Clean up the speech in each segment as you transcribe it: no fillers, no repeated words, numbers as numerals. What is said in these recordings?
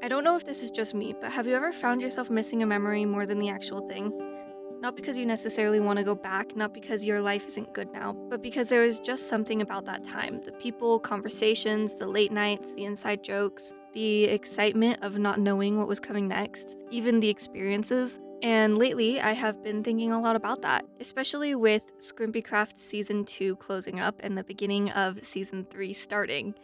don't know if this is just me, but have you ever found yourself missing a memory more than the actual thing? Not because you necessarily want to go back, not because your life isn't good now, but because there is just something about that time. The people, conversations, the late nights, the inside jokes, the excitement of not knowing what was coming next, even the experiences. And lately, I have been thinking a lot about that, especially with Scrimpy Craft Season 2 closing up and the beginning of Season 3 starting.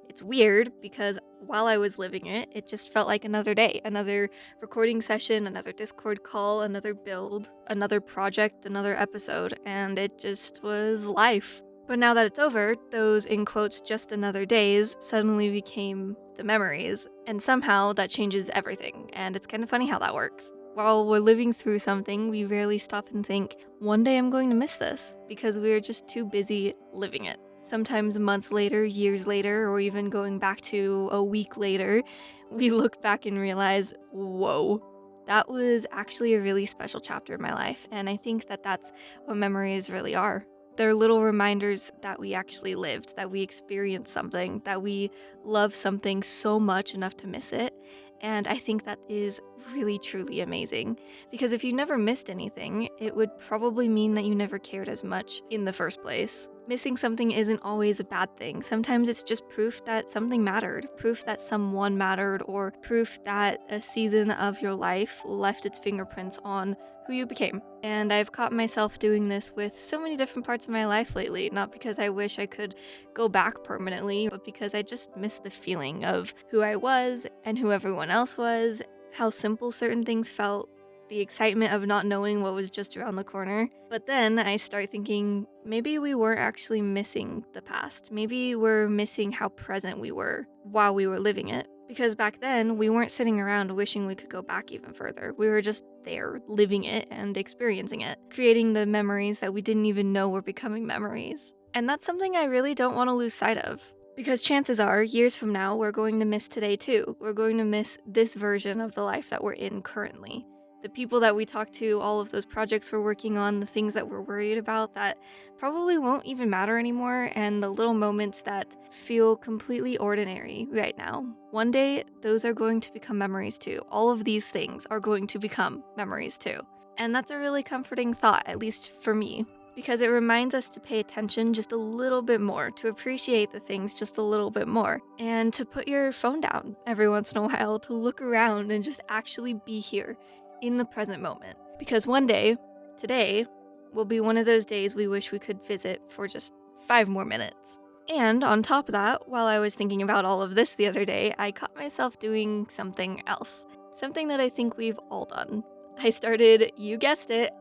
It's weird because while I was living it, it just felt like another day, another recording session, another Discord call, another build, another project, another episode, and it just was life. But now that it's over, those in quotes just another days suddenly became the memories, and somehow that changes everything, and it's kind of funny how that works. While we're living through something, we rarely stop and think, one day I'm going to miss this, because we're just too busy living it. Sometimes months later, years later, or even going back to a week later, we look back and realize, whoa, that was actually a really special chapter in my life. And I think that that's what memories really are. They're little reminders that we actually lived, that we experienced something, that we love something so much enough to miss it. And I think that is really, truly amazing. Because if you never missed anything, it would probably mean that you never cared as much in the first place. Missing something isn't always a bad thing. Sometimes it's just proof that something mattered, proof that someone mattered, or proof that a season of your life left its fingerprints on who you became. And I've caught myself doing this with so many different parts of my life lately, not because I wish I could go back permanently, but because I just miss the feeling of who I was and who everyone else was, how simple certain things felt, the excitement of not knowing what was just around the corner. But then I start thinking, maybe we weren't actually missing the past. Maybe we're missing how present we were while we were living it. Because back then, we weren't sitting around wishing we could go back even further. We were just there, living it and experiencing it, creating the memories that we didn't even know were becoming memories. And that's something I really don't want to lose sight of. Because chances are, years from now, we're going to miss today too. We're going to miss this version of the life that we're in currently. The people that we talk to, all of those projects we're working on, the things that we're worried about that probably won't even matter anymore, and the little moments that feel completely ordinary right now. One day, those are going to become memories too. All of these things are going to become memories too. And that's a really comforting thought, at least for me, because it reminds us to pay attention just a little bit more, to appreciate the things just a little bit more, and to put your phone down every once in a while, to look around and just actually be here in the present moment. Because one day, today, will be one of those days we wish we could visit for just 5 more minutes. And on top of that, while I was thinking about all of this the other day, I caught myself doing something else. Something that I think we've all done. I started, you guessed it,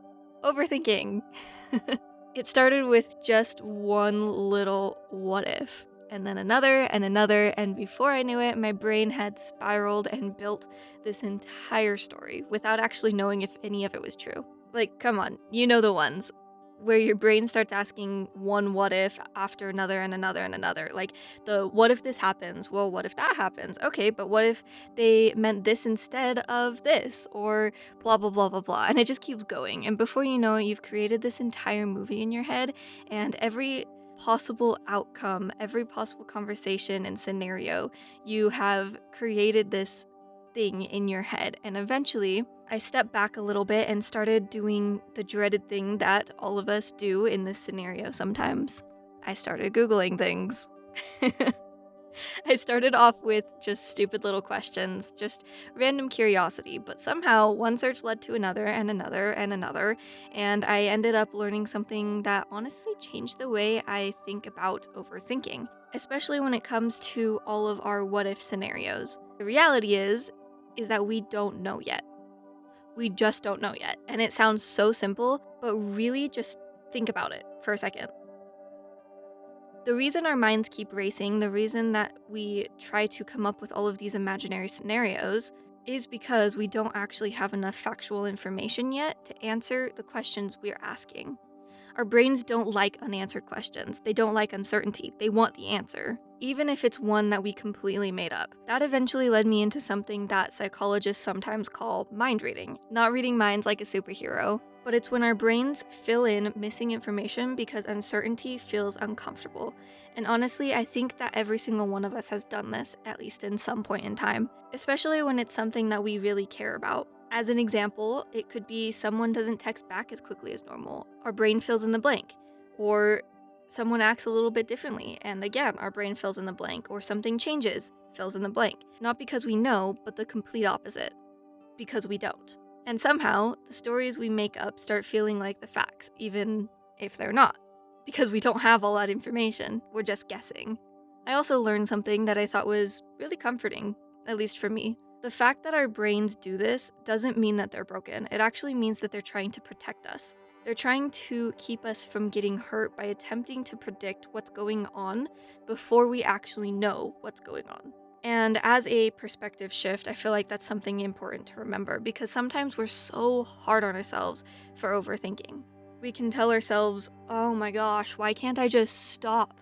overthinking. It started with just one little what if, and then another, and before I knew it, my brain had spiraled and built this entire story without actually knowing if any of it was true. Like, come on, you know the ones where your brain starts asking one what if after another and another and another. Like, the what if this happens? Well, what if that happens? Okay, but what if they meant this instead of this? Or blah, blah, blah, blah, blah. And it just keeps going. And before you know it, you've created this entire movie in your head, and every possible outcome, every possible conversation and scenario, you have created this thing in your head. And eventually, I stepped back a little bit and started doing the dreaded thing that all of us do in this scenario sometimes. I started Googling things. I started off with just stupid little questions, just random curiosity, but somehow one search led to another and another and another, and I ended up learning something that honestly changed the way I think about overthinking, especially when it comes to all of our what if scenarios. The reality is that we don't know yet. We just don't know yet, and it sounds so simple, but really just think about it for a second. The reason our minds keep racing, the reason that we try to come up with all of these imaginary scenarios, is because we don't actually have enough factual information yet to answer the questions we're asking. Our brains don't like unanswered questions. They don't like uncertainty. They want the answer, even if it's one that we completely made up. That eventually led me into something that psychologists sometimes call mind reading. Not reading minds like a superhero, but it's when our brains fill in missing information because uncertainty feels uncomfortable. And honestly, I think that every single one of us has done this, at least in some point in time, especially when it's something that we really care about. As an example, it could be someone doesn't text back as quickly as normal. Our brain fills in the blank. Or someone acts a little bit differently, and again, our brain fills in the blank. Or something changes, fills in the blank. Not because we know, but the complete opposite. Because we don't. And somehow, the stories we make up start feeling like the facts, even if they're not. Because we don't have all that information, we're just guessing. I also learned something that I thought was really comforting, at least for me. The fact that our brains do this doesn't mean that they're broken. It actually means that they're trying to protect us. They're trying to keep us from getting hurt by attempting to predict what's going on before we actually know what's going on. And as a perspective shift, I feel like that's something important to remember because sometimes we're so hard on ourselves for overthinking. We can tell ourselves, oh my gosh, why can't I just stop?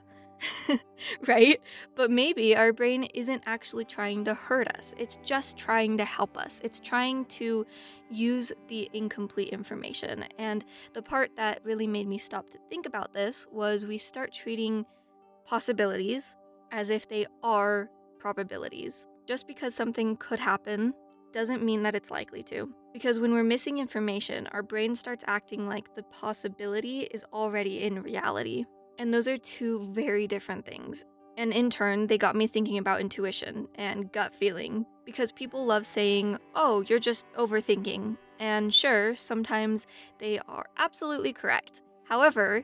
Right? But maybe our brain isn't actually trying to hurt us. It's just trying to help us. It's trying to use the incomplete information. And the part that really made me stop to think about this was we start treating possibilities as if they are probabilities. Just because something could happen doesn't mean that it's likely to. Because when we're missing information, our brain starts acting like the possibility is already in reality. And those are two very different things. And in turn, they got me thinking about intuition and gut feeling. Because people love saying, oh, you're just overthinking. And sure, sometimes they are absolutely correct. However,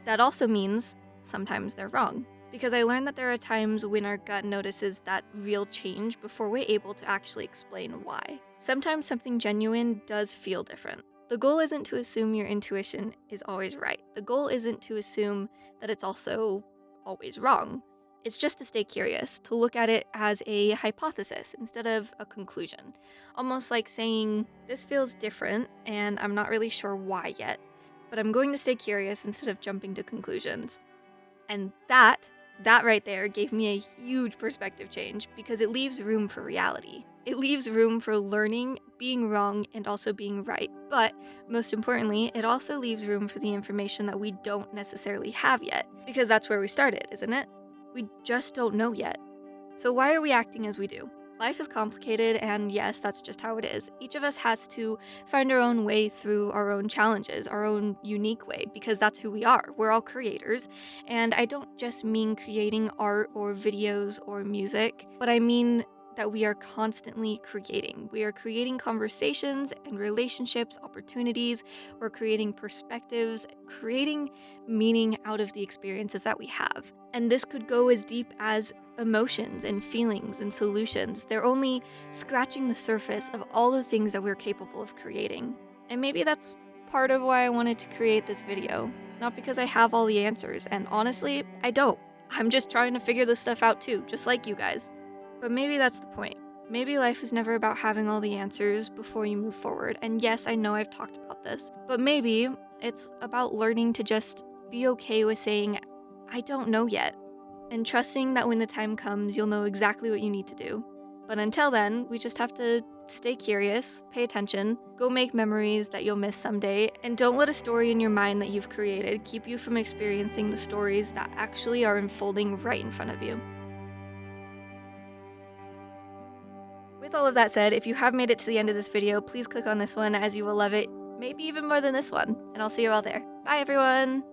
that also means sometimes they're wrong. Because I learned that there are times when our gut notices that real change before we're able to actually explain why. Sometimes something genuine does feel different. The goal isn't to assume your intuition is always right. The goal isn't to assume that it's also always wrong. It's just to stay curious, to look at it as a hypothesis instead of a conclusion. Almost like saying, this feels different and I'm not really sure why yet, but I'm going to stay curious instead of jumping to conclusions. And that right there gave me a huge perspective change because it leaves room for reality. It leaves room for learning, being wrong, and also being right. But most importantly, it also leaves room for the information that we don't necessarily have yet, because that's where we started, isn't it? We just don't know yet. So why are we acting as we do? Life is complicated, and yes, that's just how it is. Each of us has to find our own way through our own challenges, our own unique way, because that's who we are. We're all creators, and I don't just mean creating art or videos or music, but I mean that we are constantly creating. We are creating conversations and relationships, opportunities, we're creating perspectives, creating meaning out of the experiences that we have. And this could go as deep as emotions and feelings and solutions. They're only scratching the surface of all the things that we're capable of creating. And maybe that's part of why I wanted to create this video. Not because I have all the answers, and honestly, I don't. I'm just trying to figure this stuff out too, just like you guys. But maybe that's the point. Maybe life is never about having all the answers before you move forward. And yes, I know I've talked about this, but maybe it's about learning to just be okay with saying, I don't know yet, and trusting that when the time comes, you'll know exactly what you need to do. But until then, we just have to stay curious, pay attention, go make memories that you'll miss someday, and don't let a story in your mind that you've created keep you from experiencing the stories that actually are unfolding right in front of you. With all of that said, if you have made it to the end of this video, please click on this one as you will love it, maybe even more than this one, and I'll see you all there. Bye everyone!